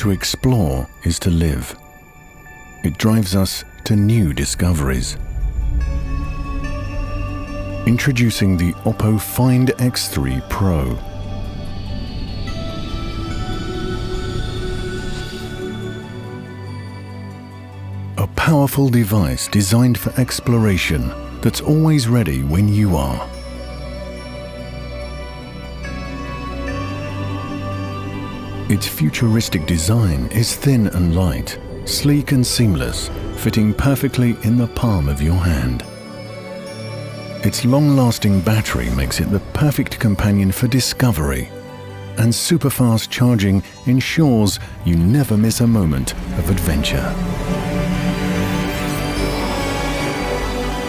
To explore is to live. It drives us to new discoveries. Introducing the OPPO Find X3 Pro. A powerful device designed for exploration that's always ready when you are. Its futuristic design is thin and light, sleek and seamless, fitting perfectly in the palm of your hand. Its long-lasting battery makes it the perfect companion for discovery, and super-fast charging ensures you never miss a moment of adventure.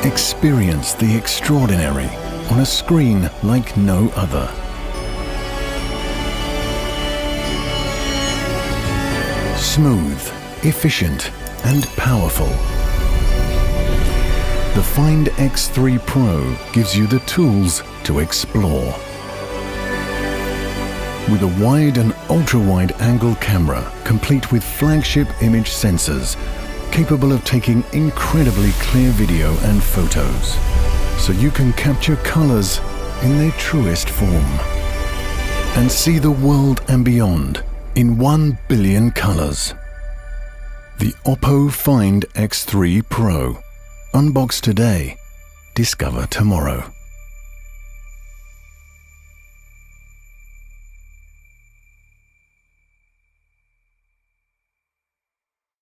Experience the extraordinary on a screen like no other. Smooth, efficient, and powerful. The Find X3 Pro gives you the tools to explore. With a wide and ultra-wide angle camera, complete with flagship image sensors, capable of taking incredibly clear video and photos, so you can capture colors in their truest form and see the world and beyond in 1 billion colors. The OPPO Find X3 Pro. Unbox today, discover tomorrow.